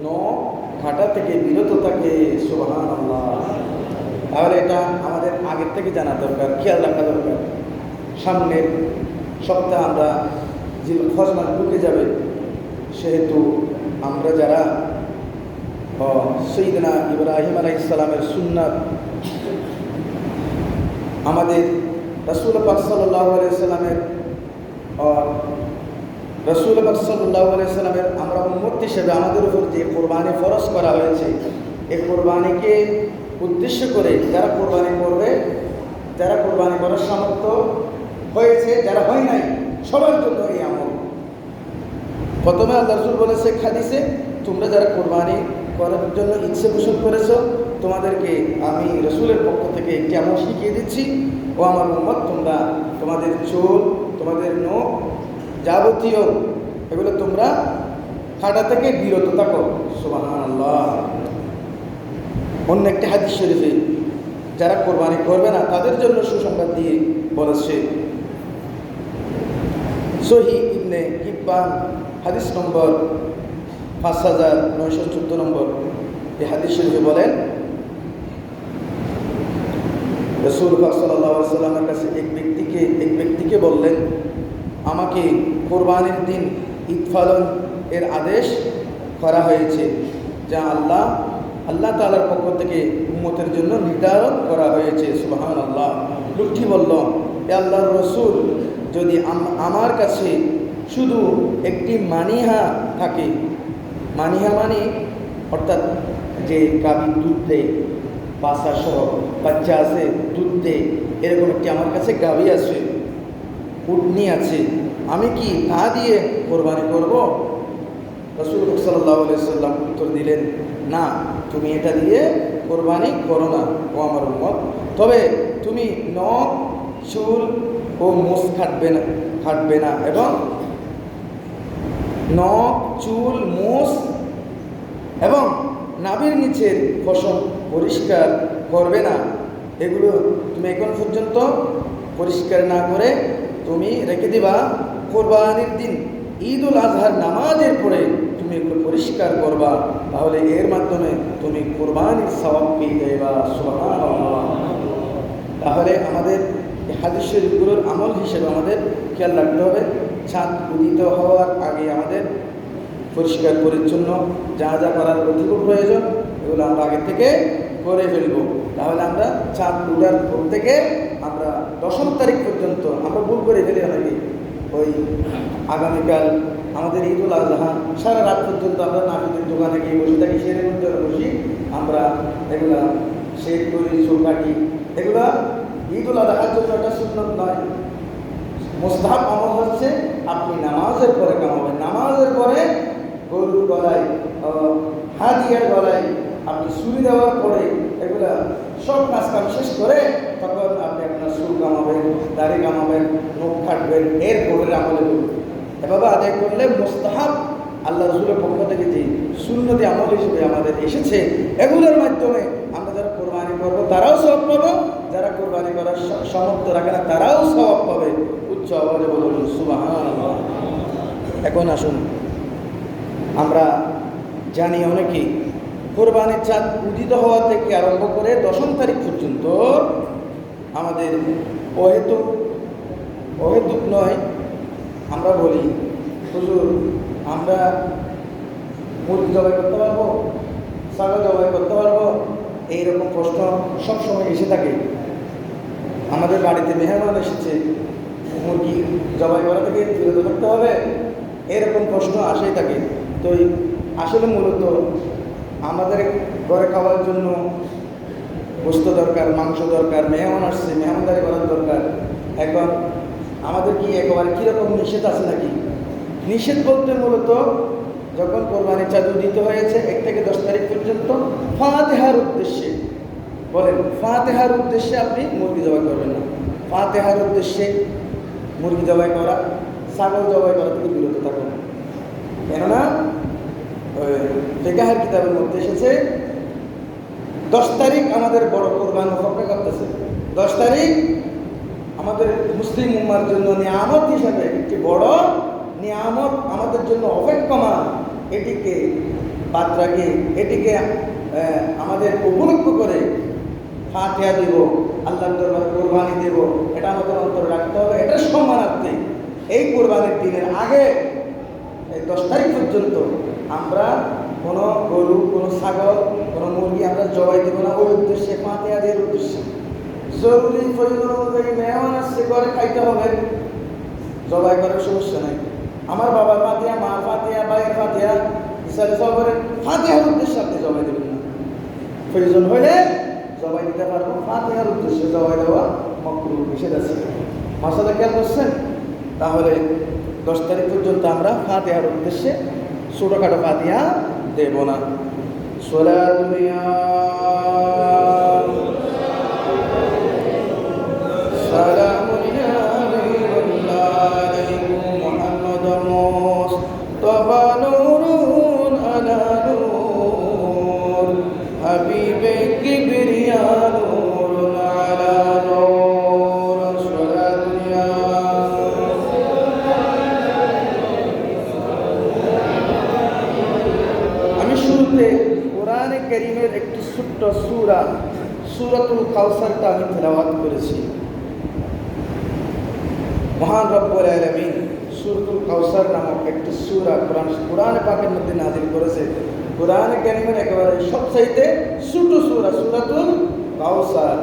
Speaker 1: নখ কাটা থেকে বিরত থাকে। সুবহানাল্লাহ। তাহলে এটা আমাদের আগের থেকে জানা দরকার, খেয়াল রাখা দরকার। সামনের সপ্তাহে আমরা জিলহজ মাস ঢুকে যাবে, সেহেতু আমরা যারা সাইয়েদনা ইব্রাহিম আলাইহিস সালামের সুন্নাত, আমাদের রাসূল পাক সাল্লাল্লাহু আলাইহি সাল্লামের আমরা উম্মত হিসেবে আমাদের উপর যে কোরবানি ফরজ করা হয়েছে, এই কোরবানিকে উদ্দেশ্য করে যারা কোরবানি করবে, যারা কোরবানি করার সামর্থ্য হয়েছে, যারা হয় নাই, সবার জন্য এই আমল। প্রথমে আল্লাহ রাসূল বলেছে হাদিসে, তোমরা যারা কোরবানি করার জন্য ইচ্ছে পোষণ করেছো, তোমাদেরকে আমি রাসূলের পক্ষ থেকে একটি আমল শিখিয়ে দিচ্ছি। ও আমার উম্মত, তোমরা তোমাদের চুল, তোমাদের নখ, যাবতীয় এগুলো তোমরা কাটা থেকে বিরত থাকো। সুবহানাল্লাহ। অন্য একটি হাদিস শরীফে যারা কোরবানি করবে না তাদের জন্য সুসংবাদ দিয়ে বলেছে, সহিহ ইবনে হিব্বান হাদিস নম্বর 5914 নম্বর, এই হাদিস শরীফে বলেন, রাসূল পাক সাল্লাল্লাহু আলাইহি ওয়াসাল্লামের কাছে এক ব্যক্তিকে বললেন, আমাকে কোরবানির দিন ঈদ পালন এর আদেশ করা হয়েছে, যা আল্লাহ তাআলার পক্ষ থেকে উম্মতের জন্য নির্ধারণ করা হয়েছে। সুবহানাল্লাহ। লোকটি বলল, হে আল্লাহর রাসূল, যদি আমার কাছে শুধু একটি মানিহা থাকে, মানিহা মানে অর্থাৎ যে গাভী দুধ দেয়, বাচ্চা সহ বাচ্চা আছে, দুধ দেয়, এরকম একটি আমার কাছে গাভী আছে, উটনি আছে, আমি কি তা দিয়ে কোরবানি করব? রাসূল সাল্লাল্লাহু আলাইহি সাল্লাম উত্তর দিলেন, না, তুমি এটা দিয়ে কোরবানি করো না ও আমার উম্মত। তবে তুমি নখ, চুল ও মোষ কাটবে না এবং নখ, চুল, মোষ এবং নাভির নিচের পশম পরিষ্কার করবে না। এগুলো তুমি এখন পর্যন্ত পরিষ্কার না করে তুমি রেখে দিবা, কোরবানির দিন ঈদুল আজহার নামাজের পরে তুমি এগুলো পরিষ্কার করবা, তাহলে এর মাধ্যমে তুমি কোরবানির সওয়াব পেয়ে যাইবা। সুবহানাল্লাহ। তাহলে আমাদের এই হাদিস শরীফগুলোর আমল হিসেবে আমাদের খেয়াল রাখতে হবে, চাঁদ উদিত হওয়ার আগে আমাদের পরিষ্কার পরিচ্ছন্ন যা যা করার অধিক প্রয়োজন এগুলো আমরা আগে থেকে করে ফেলবো। তাহলে আমরা চাঁদ উঠার পর থেকে আমরা 10 তারিখ পর্যন্ত আমরা ভুল করে ফেলি অনেকে, ওই আগামীকাল আমাদের ঈদুল আজহা, সারা রাত পর্যন্ত আমরা নাপিতের দোকানে গিয়ে বসে থাকি, সেরের মধ্যে বসি, আমরা এগুলা শেখ করি, চুল কাটি, এগুলা ঈদুল আজহার জন্য একটা সুন্নত নয়। মুস্তাহাব আমল হচ্ছে আপনি নামাজের পরে কামাবেন, নামাজের পরে গরুর গলায়, হাদিয়ার গলায় আপনি ছুরি দেওয়ার পরে এগুলা সব কাজ কাম শেষ করে তখন আপনি আপনার চুল কামাবেন, দাড়ি কামাবেন, নখ কাটবেন, এর পরের আমলে করবেন। এভাবে আদায় করলে মুস্তাহাব আল্লাহ রাসূলের পক্ষ থেকে যে সুন্নতি আমল হিসেবে আমাদের এসেছে, এগুলোর মাধ্যমে আমরা যারা কোরবানি করবো তারাও সওয়াব পাবো, যারা কোরবানি করার সামর্থ্য রাখে না তারাও সওয়াব পাবে। উচ্চ আওয়াজে বলুন সুবহানাল্লাহ। এখন আসুন, আমরা জানি অনেকেই কোরবানির চাঁদ উদিত হওয়া থেকে আরম্ভ করে 10 তারিখ পর্যন্ত আমাদের অহেতুক নয়, আমরা বলি হুজুর আমরা মুরগি জবাই করতে পারবো, ছাগল জবাই করতে পারবো, এইরকম প্রশ্ন সবসময় এসে থাকে। আমাদের বাড়িতে মেহমান এসেছে, মুরগি জবাই করা থেকে বিরত করতে হবে, এরকম প্রশ্ন আসেই থাকে। তো আসলে মূলত আমাদের ঘরে খাওয়ার জন্য গোশত দরকার, মাংস দরকার, মেহমান আসছে, মেহমানদারি করার দরকার। এখন আমাদের কি একেবারে কীরকম নিষেধ আছে নাকি? নিষেধ বলতে মূলত যখন কোরবানির চাঁদ উদিত হয়েছে 1 থেকে 10 তারিখ পর্যন্ত ফাতিহার উদ্দেশ্যে, বলেন ফাতিহার উদ্দেশ্যে আপনি মুরগি জবাই করবেন না। ফাতিহার উদ্দেশ্যে মুরগি জবাই করা, ছাগল জবাই করা থেকে বিরত থাকুন। কেননা ফিকহের কিতাবের মধ্যে এসেছে 10 তারিখ আমাদের বড় কোরবান অপেক্ষা করতেছে। 10 তারিখ আমাদের মুসলিম উম্মার জন্য নিয়ামত হিসাবে একটি বড় নিয়ামত আমাদের জন্য অপেক্ষমান। এটিকে বাদ রাখে, এটিকে আমাদের উপলক্ষ করে ফাতিহা দেব, আল্লাহর দরবারে কোরবানি দেব, এটা আমাদের অন্তরে রাখতে হবে। এটা সম্মানার্থে এই কোরবানির দিনের আগে এই 10 তারিখ পর্যন্ত আমরা কোনো গরু, কোনো ছাগল, কোনো মুরগি আমরা জবাই দেবো না। ওই উদ্দেশ্যে ফাতিহা দেওয়ার উদ্দেশ্যে জরুরি প্রয়োজন অনুযায়ী মেহমান আসছে, করে খাইতে হবে, জবাই করার সমস্যা নাই। আমার বাবার ফাতিহা, মার ফাতিহা, ভাইয়ের ফাতিহা, ইসারে সবরের ফাতিহার উদ্দেশ্যে আপনি জবাই দেবেন না। প্রয়োজন হলে জবাই দিতে পারবো, ফাতিহার উদ্দেশ্যে জবাই দেওয়া মাকরুহ, নিষেধ আছে। মাসালা খেয়াল করছেন? তাহলে 10 তারিখ পর্যন্ত আমরা ফাতিহার উদ্দেশ্যে ছোটোখাটো ফাতিহা দেব না। সালাতুল সালামুন আলাইকুম মুহাম্মাদুর মুস্তাফা নূরুন আলা নূর হাবিবে কিবরিয়া নূরুন আলা নূর। আমি শুরুতে কোরআনে কারীমের একটি ছোট্ট সূরা সূরাতুল কাউসারটা আমি তেলাওয়াত করেছি। মহান রব্বুল আলামিন সূরাতুল কাউসার নামক একটি সূরা কোরআনে পাকের মধ্যে নাযিল করেছে। কোরআনে কারীমের একেবারে সবচাইতে ছোট সূরা সূরাতুল কাউসার,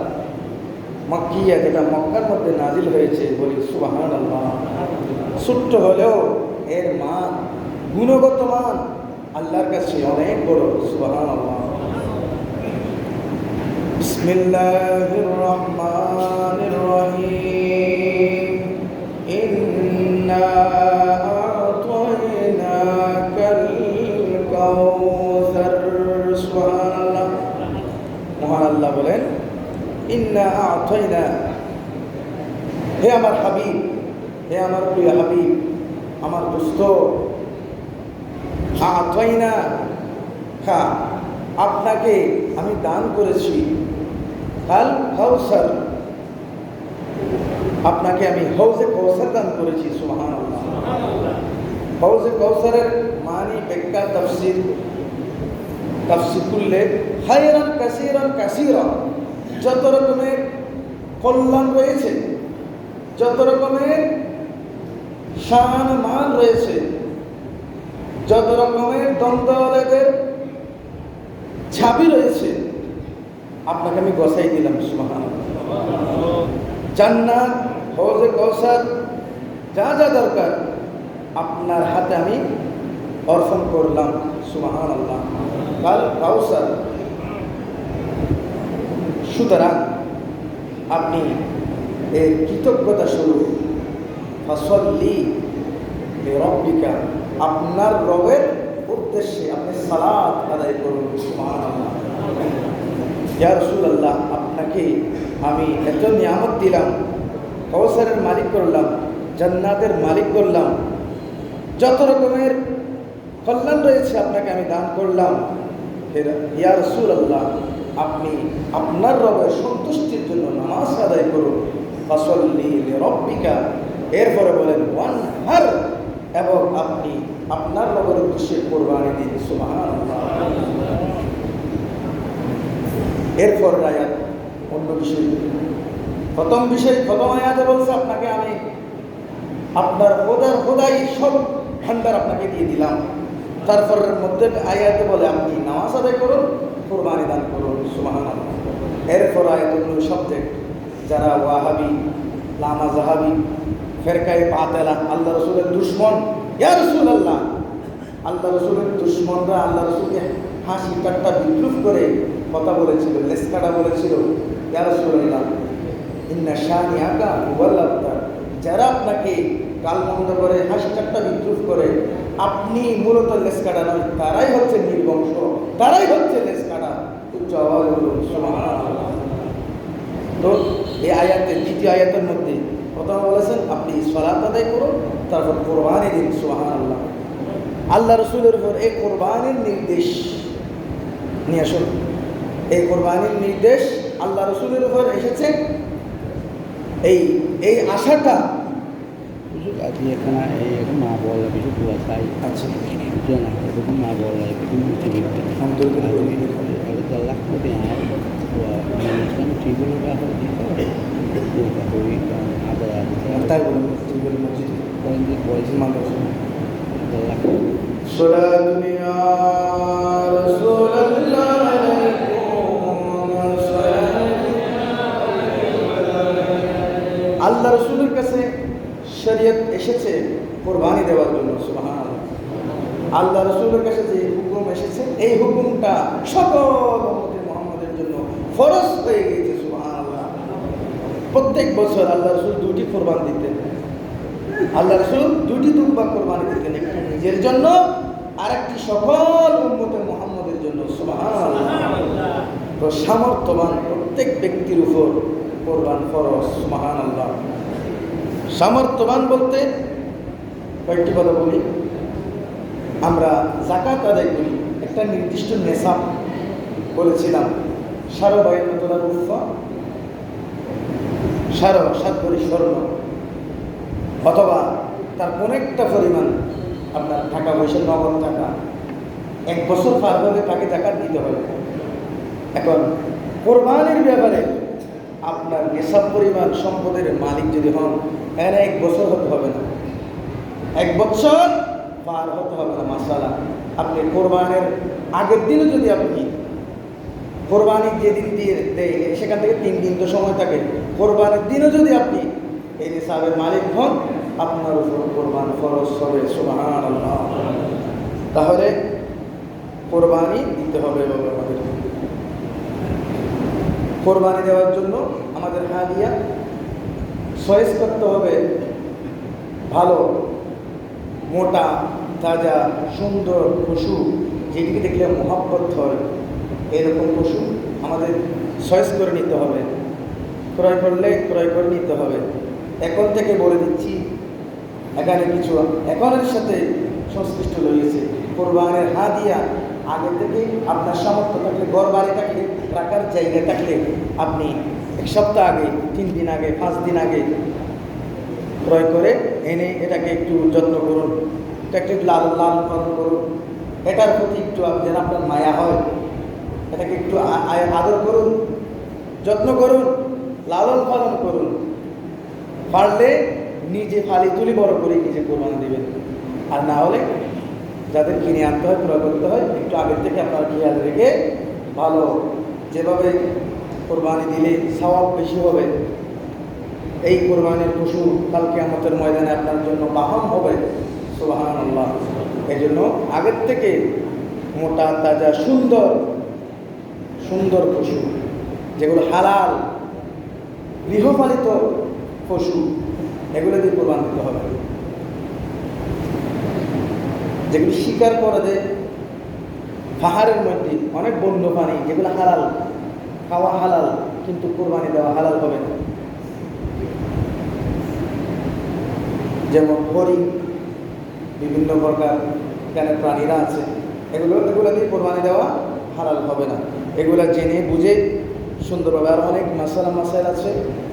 Speaker 1: মক্কিয়া, যেটা মক্কার মধ্যে নাযিল হয়েছে। বলি সুবহানাল্লাহ। ছোট্ট হলেও এর মান, গুণগত মান আল্লাহর কাছে অনেক বড়। সুবহানাল্লাহ। বিসমিল্লাহির রহমানির রহিম। ইন্না আ'তাইনাকাল কাউসার। সুবহানাল্লাহ। মহান আল্লাহ বলেন, ইন্না আ'তাইনা, হে আমার হাবিব, হে আমার প্রিয় হাবিব, আমার দোস্ত, আ'তাইনা, হ্যাঁ আপনাকে আমি দান করেছি কাল কাউসার, আপনাকে আমি হাউজে কাউসার দান করেছি। সুবহানাল্লাহ। হাউজে কাউসারের মানে ব্যাখ্যা তাফসীর করলে খায়রান কাসীরান কাসীরা, যত রকমের কল্যাণ রয়েছে, যত রকমের শান মান রয়েছে, যত রকমের দ্বন্দ্বের ছাবি রয়েছে, আপনাকে আমি গসাই দিলাম। সুবহানাল্লাহ। জান্নাত, হাউজে কাউসার, যা যা দরকার আপনার হাতে আমি অর্পণ করলাম। সুবহানাল্লাহ। কাল কাউসার, সুতরাং আপনি এর কৃতজ্ঞতা স্বরূপ ফাসল্লি লিরাব্বিকা, আপনার রবের উদ্দেশ্যে আপনি সালাত আদায় করুন। সুবহানাল্লাহ। ইয়া রাসূলুল্লাহ, আপনাকে আমি এত নিয়ামত দিলাম, কাউসারের মালিক করলাম, জান্নাতের মালিক করলাম, যত রকমের কল্যাণ রয়েছে আপনাকে আমি দান করলাম। ইয়া রাসূলুল্লাহ, আপনি আপনার রবের সন্তুষ্টির জন্য নামাজ আদায় করুন। ফাসল্লি লিরাব্বিকা, এরপরে বলেন ওয়ানহার, এবং আপনি আপনার রবের উদ্দেশ্যে কোরবানি দিন। সুবহানাল্লাহ। এরপর আয়াত অন্য বিষয়, প্রথম আয়াতে বলছে আপনাকে আমি আপনার খোদাই সব ভান্ডার আপনাকে দিয়ে দিলাম। তারপরের মধ্যে আয়াতে বলে আপনি নামাজ আদায় করুন, কোরবানি দান করুন। সুবহানাল্লাহ। এরপর আয়াত অন্য সাবজেক্ট, যারা ওয়াহাবি, লামা জাহাবি, ফেরকায়ে বাতিলা, আল্লাহ রাসূলের দুশমন। ইয়া রাসূলুল্লাহ, আল্লাহ রাসূলের দুশমনরা আল্লাহ রাসূলকে হাসি ঠাট্টা বিদ্রুপ করে কথা বলেছিল, লেসকাটা বলেছিল। ইয়া রাসূলুল্লাহ, ইন্না শানিআকা হুয়াল আবতার, যারা আপনাকে গালমন্দ করে, হাসি ঠাট্টা বিদ্রুপ করে, আপনি মূলত লেসকাটা নয়, তারাই হচ্ছে নির্বংশ, তারাই হচ্ছে লেসকাটা। উচ্চ আওয়াজে বলুন সুবহানাল্লাহ। তো এই আয়াতের দ্বিতীয় আয়াতের মধ্যে প্রথম বলেছেন আপনি সালাত আদায় করুন, তারপর কোরবানি দিন। সুবহানাল্লাহ। আল্লাহ রাসূলের উপর এই কোরবানির নির্দেশ নিয়ে আসুন। এই কোরবানির নির্দেশ আল্লাহ রাসূলের উপর এসেছে, এই আশাটা
Speaker 2: মা বলা কিছু চাই
Speaker 1: আচ্ছা
Speaker 2: মা বলা কিছু
Speaker 1: তাই বলুন মসজিদ আল্লাহ রাসূলের কাছে শরীয়ত এসেছে কোরবানি দেওয়ার জন্য। সুবহানাল্লাহ। আল্লাহ রাসূলের কাছে যে হুকুম এসেছে, এই হুকুমটা সকল উম্মতে মুহাম্মাদের জন্য ফরজ হয়ে গেছে। সুবহানাল্লাহ। প্রত্যেক বছর আল্লাহ রাসূল দুটি কোরবান দিতেন। আল্লাহ রাসূল দুটি দুব্বা কোরবানি দিতেন, একটি নিজের জন্য আর একটি সকল উম্মতে মুহাম্মাদের জন্য। সুবহানাল্লাহ। তো সামর্থ্যবান প্রত্যেক ব্যক্তির উপর কোরবান ফরজ। সুবহানাল্লাহ। সামর্থ্যবান বলতে কয়েকটি কথা বলি। আমরা যাকাত আদায় করি, একটা নির্দিষ্ট নেশাব বলেছিলাম, 22 তোলার উফা, 7 ভরি স্বর্ণ, অথবা তার কোন একটা পরিমাণ আপনার টাকা পয়সা, নগদ টাকা, 1 বছর পার হলে তাকে যাকাত দিতে হবে। এখন কোরবানির ব্যাপারে আপনার নেশাব পরিমাণ সম্পদের মালিক যদি হন, এখানে 1 বছর হতে হবে না, 1 বছর পার হতে হবে না। মাসালা, আপনি কোরবানের আগের দিনও যদি আপনি কোরবানি যেদিন দিয়ে দেয় সেখান থেকে 3 দিন তো সময় থাকে, কোরবানের দিনও যদি আপনি এই নিসাবের মালিক হন, আপনার উপর কোরবান ফরজ হবে। সুবহানাল্লাহ। তাহলে কোরবানি দিতে হবে আমাদের। কোরবানি দেওয়ার জন্য আমাদের হাদিয়া চয়েস করতে হবে ভালো, মোটা, তাজা, সুন্দর পশু, যেটিকে দেখলে মহব্বত হয় এরকম পশু আমাদের চয়েস করে নিতে হবে। ক্রয় করলে ক্রয় করে নিতে হবে। এখন থেকে বলে দিচ্ছি, এখানে কিছু এখনের সাথে সংশ্লিষ্ট রয়েছে। কোরবানের হাদিয়া আগে থেকে আপনার সামর্থ্য থাকলে, ঘর বাড়ি থাকলে, রাখার জায়গা থাকলে আপনি 1 সপ্তাহ আগে, 3 দিন আগে, 5 দিন আগে ক্রয় করে এনে এটাকে একটু যত্ন করুন, এটাকে একটু লাল লাল পালন করুন, এটার প্রতি একটু যেন আপনার মায়া হয়, এটাকে একটু আদর করুন, যত্ন করুন, লালন পালন করুন। পারলে নিজে ফালি তুলি বড় করে নিজে কোরবানি দেবেন। আর না হলে যাদের কিনে আনতে হয়, ক্রয় করতে হয়, একটু আগের থেকে আপনার খেয়াল রেখে ভালো, যেভাবে কোরবানি দিলে সওয়াব বেশি হবে, এই কোরবানির পশু কাল কিয়ামতের ময়দানে আপনার জন্য বাহন হবে। সুবহানাল্লাহ। এই জন্য আগের থেকে মোটা, তাজা, সুন্দর সুন্দর পশু, যেগুলো হালাল গৃহপালিত পশু, এগুলো দিয়ে কোরবান দিতে হবে। যেগুলো শিকার করে দেয় পাহাড়ের মধ্যে অনেক বন্য প্রাণী, যেগুলো হালাল, খাওয়া হালাল, কিন্তু কোরবানি দেওয়া হালাল হবে না। যেমন হরিণ, বিভিন্ন প্রকার এখানে প্রাণীরা আছে, এগুলো দিয়ে কোরবানি দেওয়া হালাল হবে না। এগুলো জেনে বুঝে সুন্দরভাবে, আর অনেক মাসাইল আছে,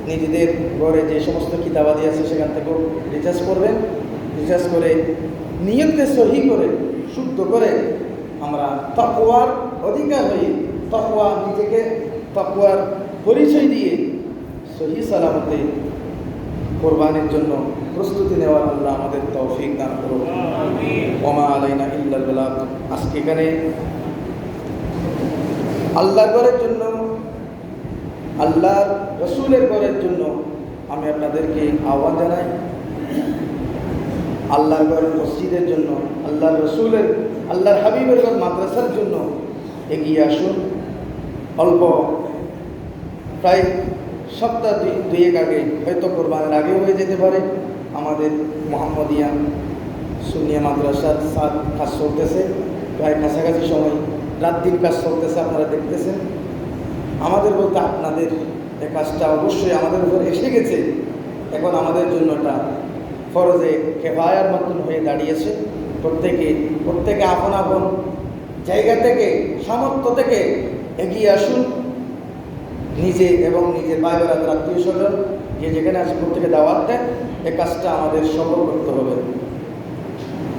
Speaker 1: নিজেদের ঘরে যে সমস্ত কিতাবাদি আছে সেখান থেকেও রিসার্চ করবেন। রিসার্চ করে নিয়তকে সহি করে, শুদ্ধ করে আমরা তাকওয়ার অধিকার হই, তাকওয়া, নিজেকে তাকওয়ার পরিচয় দিয়ে সহি সালামতে কোরবানির জন্য প্রস্তুতি নেওয়ার আল্লাহ আমাদের তৌফিক দান করুন। ওমা আলাইনা ইল্লাল বালাগ। আজকে এখানে আল্লাহর ঘরের জন্য, আল্লাহর রসুলের ঘরের জন্য আমি আপনাদেরকে আহ্বান জানাই। আল্লাহর ঘরের মসজিদের জন্য, আল্লাহর রসুলের, আল্লাহর হাবিবের ঘর মাদ্রাসার জন্য এগিয়ে আসুন। অল্প প্রায় সপ্তাহ 2-1 আগে, হয়তো কোরবানের আগে হয়ে যেতে পারে, আমাদের মোহাম্মদিয়া সুন্নিয়া মাদ্রাসার কাজ চলতেছে, প্রায় কাছাকাছি সময় রাত দিন কাজ চলতেছে, আপনারা দেখতেছেন। আমাদের বলতে আপনাদের এই কাজটা অবশ্যই আমাদের উপর এসে গেছে। এখন আমাদের জন্য এটা ফরজে কেফায়ার মতন হয়ে দাঁড়িয়েছে। প্রত্যেকে আপন আপন জায়গা থেকে, সামর্থ্য থেকে এগিয়ে আসুন। নিজে এবং নিজের ভাই বোনেদের, আত্মীয় স্বজন যে যেখানে আছে প্রত্যেকে দাওয়াত দেন। এই কাজটা আমাদের সফল করতে হবে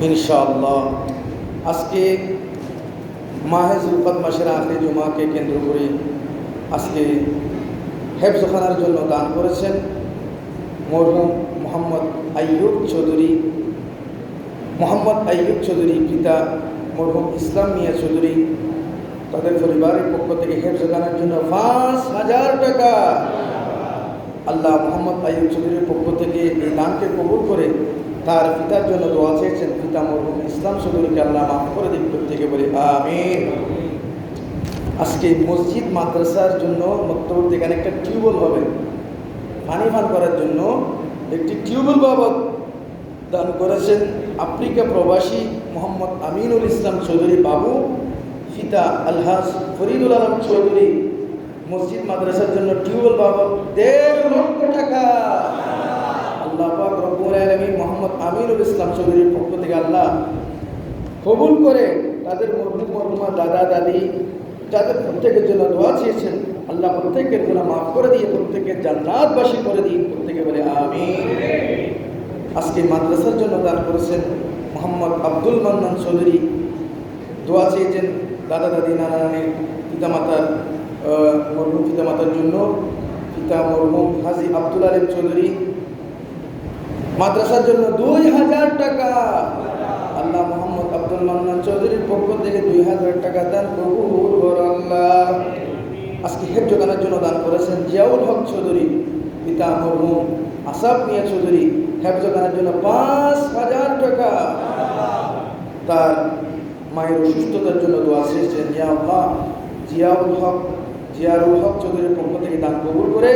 Speaker 1: ইনশাআল্লাহ। আজকে মাহে যুলকাদ মাসের আখরি জুমাকে কেন্দ্র করে আজকে হেফজখানার জন্য দান করেছেন মরহুম মোহাম্মদ আইয়ুব চৌধুরী, পিতা মরহুম ইসলাম মিয়া চৌধুরী। তাদের পরিবারের পক্ষ থেকে হেফজখানার জন্য 5,000 টাকা আল্লাহ মোহাম্মদ আইয়ুব চৌধুরীর পক্ষ থেকে এই দানকে কবুল করে তার পিতার জন্য দোয়া চেয়েছেন। পিতা মরহুম ইসলাম চৌধুরীকে আল্লাহ মাফ করে দিন, প্রত্যেকে বলি আমিন। আজকে মসজিদ মাদ্রাসার জন্য মধ্যবর্তী এখানে একটা টিউবওয়েল হবে, পানি পান করার জন্য একটি টিউবওয়েল বাবদ দান করেছেন আফ্রিকা প্রবাসী মোহাম্মদ আমিনুল ইসলাম চৌধুরী বাবু, পিতা আলহাজ ফরিদুল আলম চৌধুরী। মসজিদ মাদ্রাসার জন্য টিউবওয়েল বাবদ 1.5 লক্ষ টাকা আল্লাহ পাক রব্বুল আলামিন মোহাম্মদ আমিনুল ইসলাম চৌধুরীর পক্ষ থেকে আল্লাহ কবুল করে তাদের মরহুমা দাদা দাদি, যাদের প্রত্যেকের জন্য দোয়া চেয়েছেন, আল্লাহ প্রত্যেকের জন্য মাফ করে দিয়ে প্রত্যেকের জান্নাতবাসী করে দিন, প্রত্যেকে বলে আমিন। আজকে মাদ্রাসার জন্য দান করেছেন মোহাম্মদ আব্দুল মান্নান চৌধুরী, দোয়া চেয়েছেন দাদা দাদি, নানা নানি, পিতামাতার, মরহুম পিতামাতার জন্য। পিতা মরহুম হাজি আব্দুল আলিম চৌধুরী মাদ্রাসার জন্য 2,000 টাকা আল্লাহ মোহাম্মদ আব্দুল মান্নান চৌধুরীর পক্ষ থেকে 2,000 টাকা দান কবুল কর আল্লাহ। আজকে হেফজখানার জন্য দান করেছেন জিয়াউল হক চৌধুরী, পিতা মরহুম আসাফ মিয়া চৌধুরী, হেফজখানার জন্য 5,000 টাকা। তার মায়ের অসুস্থতার জন্য দোয়া চেয়েছেন, ইয়া আল্লাহ জিয়াউল হক, জিয়ারুল হক চৌধুরীর পক্ষ থেকে দান কবুল করে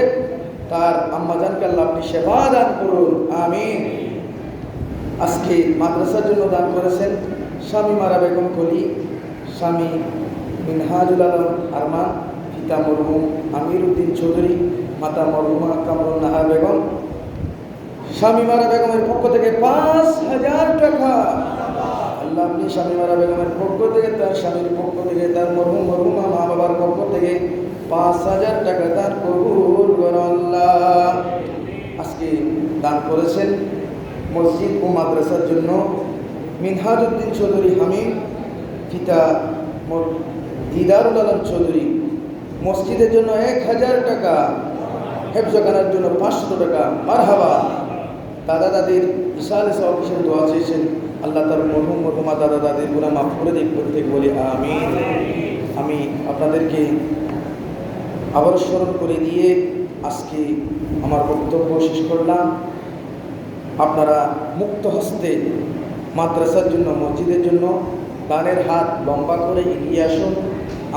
Speaker 1: তার আম্মাজানকে আল্লাহ আপনি সেবা দান করুন, আমিন। আজকে মাদ্রাসার জন্য দান করেছেন স্বামী মারা বেগম কলি, স্বামী মিনহাজুল আলম আরমান, পিতা মরহুম আমির উদ্দিন চৌধুরী, মাতা মরহুমা কামরুন নাহার বেগম। স্বামী মারা বেগমের পক্ষ থেকে 5,000 টাকা আল্লাহ আপনি স্বামী মারা বেগমের পক্ষ থেকে, তার স্বামীর পক্ষ থেকে, তার মরহুমা মা বাবার পক্ষ থেকে 5,000 টাকা দান কবুল করুন আল্লাহ। আজকে দান করেছেন মসজিদ ও মাদ্রাসার জন্য মিনহাজউদ্দিন চৌধুরী হামিদ, পিতা দিদারুল আলম চৌধুরী, মসজিদের জন্য 1,000 টাকা, হেফজখানার জন্য 500 টাকা। মারহাবা। দাদা দাদির বিশাল অফিসের দোয়া চেয়েছেন, আল্লাহ তার মরহুমা দাদা দাদির গুনাহ মাফ করে দিক প্রত্যেক বলি আমিন। আমি আপনাদেরকে আবার স্মরণ করে দিয়ে আজকে আমার বক্তব্য শেষ করলাম। আপনারা মুক্ত হস্তে মাদ্রাসার জন্য, মসজিদের জন্য দানের হাত লম্বা করে এগিয়ে আসুন।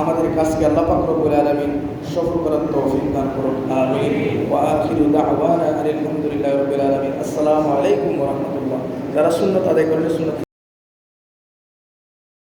Speaker 1: আমাদের কাজকে আল্লাহ পাক রব্বুল আলামিন সফল করার তৌফিক দান করুন, আমিন। ওয়া আখিরু দাওয়ানা আলহামদুলিল্লাহি রাব্বিল আলামিন। আসসালামু আলাইকুম ওয়া রাহমাতুল্লাহ। যারা সুন্নাত আদায় করেন সুন্নাত